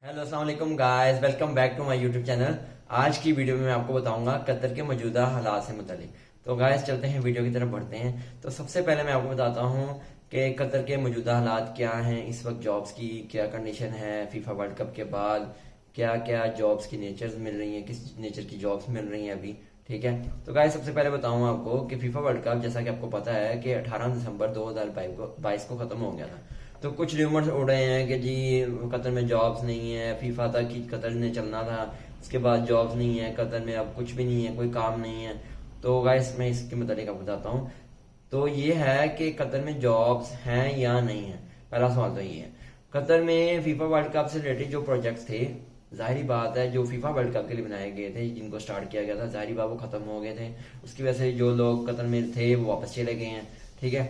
Hello अस्सलाम वालेकुम guys, welcome back to my YouTube channel. आज की वीडियो में मैं आपको बताऊंगा कतर के मौजूदा हालात से मुतालिक। तो गाइस चलते हैं वीडियो की तरफ बढ़ते हैं। तो सबसे पहले मैं आपको बताता हूं कि कतर के मौजूदा हालात क्या हैं, इस वक्त जॉब्स की क्या कंडीशन है, फीफा वर्ल्ड कप के बाद क्या क्या जॉब्स की नेचर्स मिल रही हैं, किस नेचर की जॉब्स मिल रही हैं अभी। ठीक है, तो गाइस सबसे पहले बताऊं आपको कि फीफा वर्ल्ड कप जैसा कि आपको पता है कि 18 दिसंबर 2022 को खत्म हो गया था। तो कुछ र्यूमर्स उड़ रहे हैं कि जी कतर में जॉब्स नहीं है, फीफा तक ही कतर ने चलना था, उसके बाद जॉब्स नहीं है कतर में, अब कुछ भी नहीं है, कोई काम नहीं है। तो गाइस मैं इसके मुताबिक आपको बताता हूँ। तो ये है कि कतर में जॉब्स हैं या नहीं है। पहला सवाल तो ये है। कतर में फीफा वर्ल्ड कप से रिलेटेड जो प्रोजेक्ट्स थे, जाहिर बात है जो फीफा वर्ल्ड कप के लिए बनाए गए थे, जिनको स्टार्ट किया गया था, जाहिर बात वो खत्म हो गए थे। उसकी वजह से जो लोग कतर में थे वो वापस चले गए हैं। ठीक है,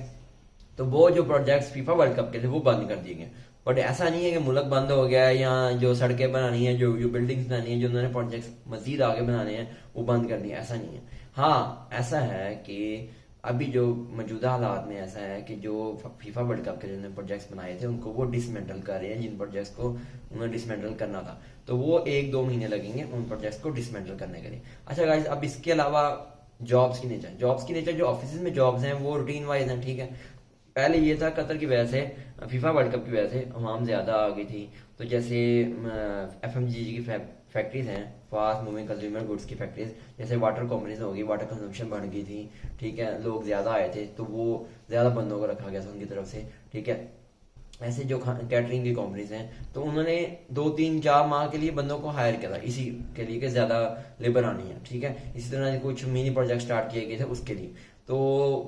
तो वो जो प्रोजेक्ट्स फीफा वर्ल्ड कप के थे वो बंद कर दिए गए। बट ऐसा नहीं है कि मुल्क बंद हो गया है, या जो सड़कें बनानी है, जो बिल्डिंग्स बनानी है, जो उन्होंने प्रोजेक्ट्स मजीद आगे बनाने हैं वो बंद कर दिए, ऐसा नहीं है। हाँ, ऐसा है कि अभी जो मौजूदा हालात में ऐसा है कि जो फीफा वर्ल्ड कप के जो प्रोजेक्ट्स बनाए थे उनको वो डिसमेंटल कर रहे हैं। जिन प्रोजेक्ट्स को उन्हें डिसमेंटल करना था तो वो 1-2 महीने लगेंगे उन प्रोजेक्ट्स को डिसमेंटल करने के लिए। अच्छा गाइस, अब इसके अलावा जॉब्स की नेचर जो ऑफिस में जॉब्स हैं वो रूटीन वाइज हैं। ठीक है, पहले ये था कतर की वजह से, फीफा वर्ल्ड कप की वजह से अवाम ज्यादा आ गई थी। तो जैसे FMCG की फैक्ट्रीज हैं, फास्ट मूविंग कंज्यूमर गुड्स की फैक्ट्रीज, जैसे वाटर कंपनीज होगी, वाटर कंजम्पशन बढ़ गई थी। ठीक है, लोग ज्यादा आए थे तो वो ज्यादा बंदों को रखा गया था उनकी तरफ से। ठीक है, ऐसे जो कैटरिंग की कंपनीज हैं तो उन्होंने 2-3-4 माह के लिए बंदों को हायर किया था इसी के लिए कि ज्यादा लेबर आनी है। ठीक है, इसी तरह कुछ मिनी प्रोजेक्ट स्टार्ट किए गए थे उसके लिए। तो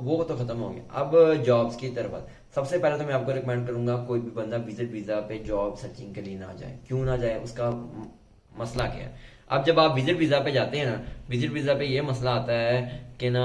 वो तो खत्म हो गया। अब जॉब्स की तरफ सबसे पहले तो मैं आपको रिकमेंड करूंगा कोई भी बंदा विजिट वीजा पे जॉब सर्चिंग के लिए ना जाए। क्यों ना जाए, उसका मसला क्या है। अब जब आप विजिट वीजा पे जाते हैं ना, विजिट वीजा पे ये मसला आता है कि ना,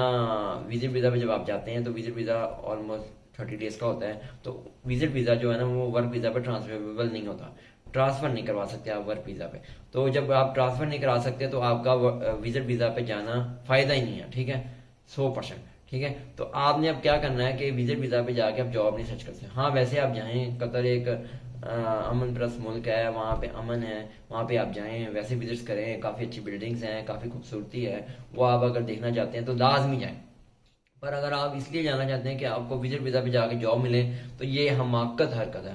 विजिट वीजा पे जब आप जाते हैं तो विजिट वीजा ऑलमोस्ट 30 डेज का होता है। तो विजिट वीजा जो है ना वो वर्क वीजा पे ट्रांसफरेबल नहीं होता, ट्रांसफर नहीं करवा सकते आप वर्क वीजा पे। तो जब आप ट्रांसफर नहीं करा सकते तो आपका विजिट वीजा पे जाना फायदा ही नहीं है। ठीक है, 100%। ठीक है, तो आपने अब क्या करना है कि विजिट वीजा पे जाके आप जॉब नहीं सर्च कर सकते। हाँ, वैसे आप जाएं, कतर एक अमन प्रस्त मुल्क है, वहाँ पे अमन है, वहाँ पे आप जाएं, वैसे विजिट्स करें, काफ़ी अच्छी बिल्डिंग्स हैं, काफ़ी खूबसूरती है, वो आप अगर देखना चाहते हैं तो लाजमी जाएं। पर अगर आप इसलिए जाना चाहते हैं कि आपको विजिट वीजा पे जाके जॉब मिले तो ये हमाकत हरकत है।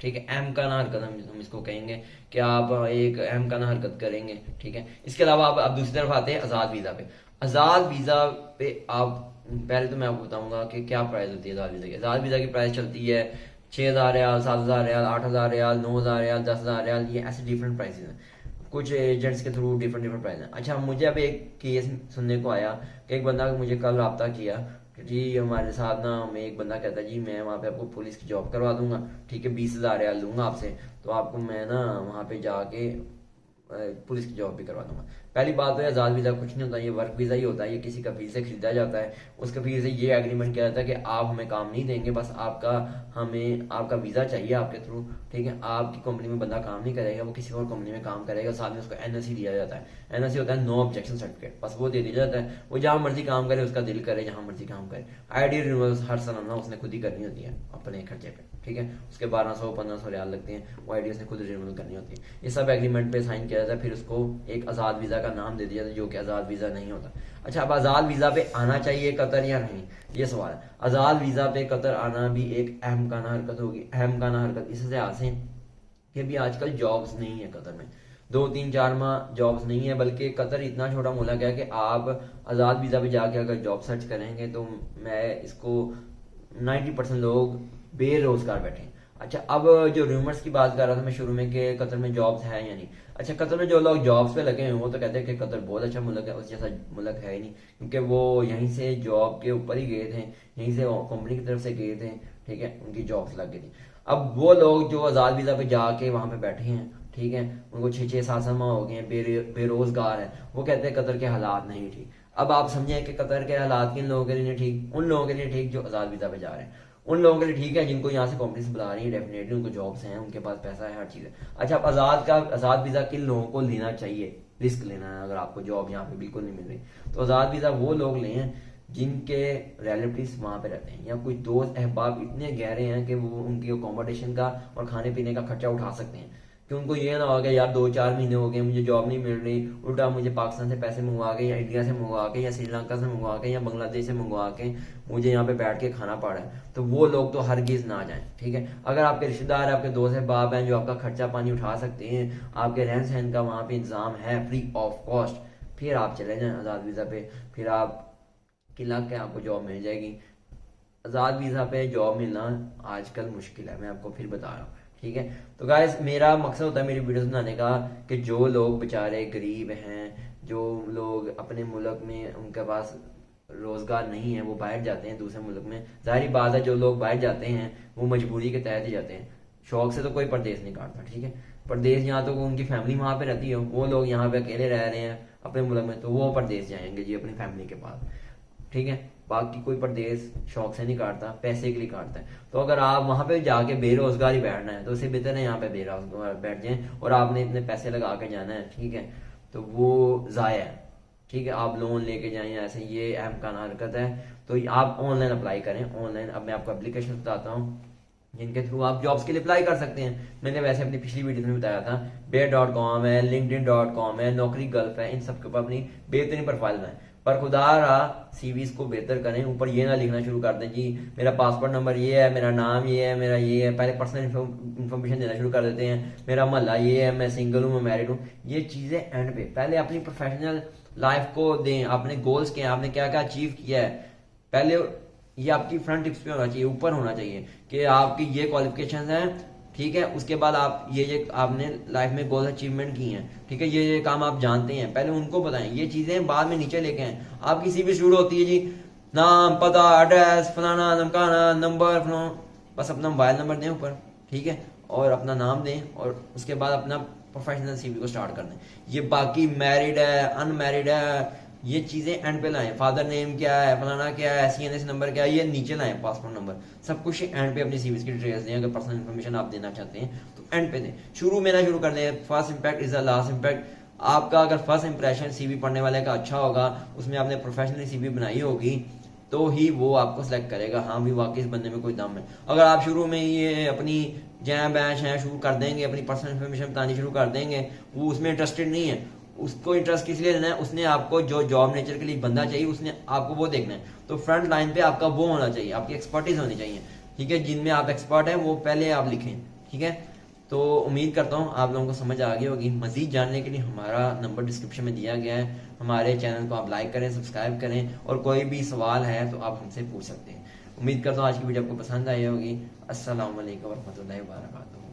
ठीक है, अहमकाना हरकत हम इसको कहेंगे कि आप एक अहमकाना हरकत करेंगे। ठीक है, इसके अलावा आप दूसरी तरफ आते हैं आज़ाद वीज़ा पे। आज़ाद वीज़ा पे आप, पहले तो मैं आपको बताऊंगा कि क्या प्राइस होती है आज़ाद वीज़ा की। आज़ाद वीज़ा की प्राइस चलती है 6,000 रियाल, 7,000 रियाल, 8,000 रियाल, 9,000 रियाल, 10,000 रियाल, ये ऐसे डिफरेंट प्राइसेस हैं। कुछ एजेंट्स के थ्रू डिफरेंट डिफरेंट प्राइस हैं। अच्छा, मुझे अब एक केस सुनने को आया कि एक बंदा मुझे कल रब्ता किया कि जी हमारे साथ ना, हमें एक बंदा कहता है जी मैं वहाँ पे आपको पुलिस की जॉब करवा दूंगा। ठीक है, 20,000 रियाल लूंगा आपसे, तो आपको मैं ना वहाँ पे जाके पुलिस की जॉब भी करवा दूंगा। पहली बात तो आज़ाद वीज़ा कुछ नहीं होता, ये वर्क वीज़ा ही होता है। ये किसी कफील से खरीदा जाता है, उस कफील से ये एग्रीमेंट किया जाता है कि आप हमें काम नहीं देंगे, बस हमें आपका वीज़ा चाहिए आपके थ्रू। ठीक है, आपकी कंपनी में बंदा काम नहीं करेगा, वो किसी और कंपनी में काम करेगा, साथ में उसको NOC दिया जाता है। NOC होता है नो ऑब्जेक्शन सर्टिफिकेट, बस वो दे दिया जाता है। वो जहाँ मर्जी काम करे, उसका दिल करे जहाँ मर्जी काम करे। ID रिन्यूअल्स हर साल ना उसने खुद ही करनी होती है अपने खर्चे पे। ठीक है, उसके 1200-1500 रियाल लगते हैं, वो ID उसने खुद रिन्यूअल करनी होती है। ये सब एग्रीमेंट पे साइन किया जाता है, फिर उसको एक आज़ाद वीज़ा का नाम दे दिया जाता है जो कि आज़ाद वीज़ा नहीं होता। अच्छा, अब आज़ाद वीज़ा पे आना चाहिए कतर या नहीं, ये सवाल है। आज़ाद वीज़ा पे कतर आना भी एक अहम काना हरकत होगी। अहम काना हरकत इस लिहाज से कि भी आजकल जॉब्स नहीं है कतर में, 2-3-4 माह जॉब्स नहीं है, बल्कि कतर इतना छोटा मुल्क है कि आप आज़ाद वीज़ा पे जाके अगर जॉब सर्च करेंगे तो मैं इसको 90% लोग बेरोजगार बैठे हैं। अच्छा, अब जो रूमर्स की बात कर रहा था मैं शुरू में कि कतर में जॉब्स हैं या नहीं। अच्छा, कतर में जो लोग जॉब्स पे लगे हैं वो तो कहते हैं कि कतर बहुत अच्छा मुल्क है, उस जैसा मुल्क है ही नहीं, क्योंकि वो यहीं से जॉब के ऊपर ही गए थे, यहीं से कंपनी की तरफ से गए थे। ठीक है, उनकी जॉब्स लग गई थी। अब वो लोग जो आज़ाद वीज़ा पे जाके वहां पे बैठे हैं, ठीक है, उनको 6-6 7 7 माह हो गए हैं, बेरोजगार हैं, वो कहते हैं कतर के हालात नहीं ठीक। अब आप समझें कि कतर के हालात किन लोगों के लिए नहीं ठीक, उन लोगों के लिए ठीक जो आज़ाद वीज़ा पे जा रहे हैं। उन लोगों के लिए ठीक है जिनको यहाँ से कंपनीज बुला रही है, डेफिनेटली उनको जॉब्स हैं, उनके पास पैसा है, हर चीज़ है। अच्छा, अब आज़ाद वीज़ा किन लोगों को लेना चाहिए, रिस्क लेना है अगर आपको जॉब यहाँ पे बिल्कुल नहीं मिल रही, तो आज़ाद वीज़ा वो लोग लें जिनके रिलेटिव्स वहां पे रहते हैं, या कोई दोस्त अहबाब इतने गहरे हैं कि वो उनकी अकोमोडेशन का और खाने पीने का खर्चा उठा सकते हैं। कि उनको ये ना हो गया यार 2-4 महीने हो गए मुझे जॉब नहीं मिल रही, उल्टा मुझे पाकिस्तान से पैसे मंगवा के या इंडिया से मंगवा के या श्रीलंका से मंगवा के या बांग्लादेश से मंगवा के मुझे यहाँ पे बैठ के खाना पड़ रहा है। तो वो लोग तो हरगिज ना जाएं, ठीक है। अगर आपके रिश्तेदार, आपके दोस्त है, बाप हैं जो आपका खर्चा पानी उठा सकते हैं, आपके रहन सहन का वहाँ पे इंतजाम है फ्री ऑफ कॉस्ट, फिर आप चले जाएं आज़ाद वीज़ा पे। फिर आप लग के आपको जॉब मिल जाएगी। आज़ाद वीज़ा पे जॉब मिलना आजकल मुश्किल है, मैं आपको फिर बता रहा हूँ, ठीक है। तो गाइस मेरा मकसद होता है मेरी वीडियोस बनाने का कि जो लोग बेचारे गरीब हैं, जो लोग अपने मुल्क में उनके पास रोजगार नहीं है, वो बाहर जाते हैं दूसरे मुल्क में। जाहिर बात है जो लोग बाहर जाते हैं वो मजबूरी के तहत ही जाते हैं, शौक से तो कोई परदेश नहीं काटता, ठीक है। परदेश यहाँ तो उनकी फैमिली वहां पे रहती है, वो लोग यहाँ पे अकेले रह रहे हैं अपने मुल्क में, तो वो परदेश जाएंगे जी अपनी फैमिली के पास, ठीक है। बाकी कोई परदेश शौक से नहीं काटता, पैसे के लिए काटता है। तो अगर आप वहां पे जाके बेरोजगार ही बैठना है तो उससे बेहतर है यहाँ पे बेरोजगार बैठ जाएं, और आपने इतने पैसे लगा के जाना है, ठीक है, तो वो जाया है, ठीक है। आप लोन लेके जाएं ऐसे, ये अहमकाना हरकत है। तो आप ऑनलाइन अप्लाई करें, ऑनलाइन। अब मैं आपको एप्लीकेशन बताता हूँ जिनके थ्रू आप जॉब्स के लिए अप्लाई कर सकते हैं। मैंने वैसे अपनी पिछली वीडियो में बताया था, bear.com है, linkedin.com है, नौकरी गल्फ है, इन सब के ऊपर अपनी बेहतरीन प्रोफाइल बनाएं। पर खुदा रहा सीवीज को बेहतर करें, ऊपर ये ना लिखना शुरू कर दें जी मेरा पासपोर्ट नंबर ये है, मेरा नाम ये है, मेरा ये है। पहले पर्सनल इन्फॉर्मेशन देना शुरू कर देते हैं, मेरा मोहल्ला ये है, मैं सिंगल हूँ, मैं मैरिड हूँ। ये चीजें एंड पे, पहले अपनी प्रोफेशनल लाइफ को दें, अपने गोल्स के, आपने क्या क्या अचीव किया है पहले, ये आपकी फ्रंट टिप्स पे होना चाहिए, ऊपर होना चाहिए कि आपकी ये क्वालिफिकेशंस हैं, ठीक है। उसके बाद आप ये आपने लाइफ में गोल अचीवमेंट की हैं, ठीक है, ये काम आप जानते हैं, पहले उनको बताएं। ये चीजें बाद में नीचे लेके आए। आपकी सीवी शुरू होती है जी नाम, पता, एड्रेस, फलाना, धमकाना, नंबर, फलाना, बस अपना मोबाइल नंबर दें ऊपर, ठीक है, और अपना नाम दें, और उसके बाद अपना प्रोफेशनल सीवी को स्टार्ट कर दें। ये बाकी मैरिड है, अनमैरिड है, ये चीजें एंड पे लाएं। फादर नेम क्या है, फलाना क्या है, सीएनएस नंबर क्या है, ये नीचे लाएं, पासपोर्ट नंबर, सब कुछ एंड पे अपनी सीवीज की डिटेल्स दें। अगर पर्सनल इन्फॉर्मेशन आप देना चाहते हैं तो एंड पे दें, शुरू में ना शुरू कर दें। First impact is the last impact. आपका अगर फर्स्ट इंप्रेशन सीवी पढ़ने वाले का अच्छा होगा, उसमें आपने प्रोफेशनली सीवी बनाई होगी, तो ही वो आपको सिलेक्ट करेगा, हाँ भी वाकई इस बंदे में कोई दम है। अगर आप शुरू में ये अपनी जैम बैच है शुरू कर देंगे, अपनी पर्सनल इन्फॉर्मेशन बतानी शुरू कर देंगे, वो उसमें इंटरेस्टेड नहीं है, उसको इंटरेस्ट किस लिए लेना है, उसने आपको जो जॉब नेचर के लिए बंदा चाहिए, उसने आपको वो देखना है। तो फ्रंट लाइन पे आपका वो होना चाहिए, आपकी एक्सपर्टीज होनी चाहिए, ठीक है। जिनमें आप एक्सपर्ट हैं वो पहले आप लिखें, ठीक है। तो उम्मीद करता हूँ आप लोगों को समझ आ गई होगी। मजीद जानने के लिए हमारा नंबर डिस्क्रिप्शन में दिया गया है। हमारे चैनल को आप लाइक करें, सब्सक्राइब करें, और कोई भी सवाल है तो आप हमसे पूछ सकते हैं। उम्मीद करता हूँ आज की वीडियो आपको पसंद आई होगी। अस्सलाम वालेकुम वरहमतुल्लाहि वबरकातुहू।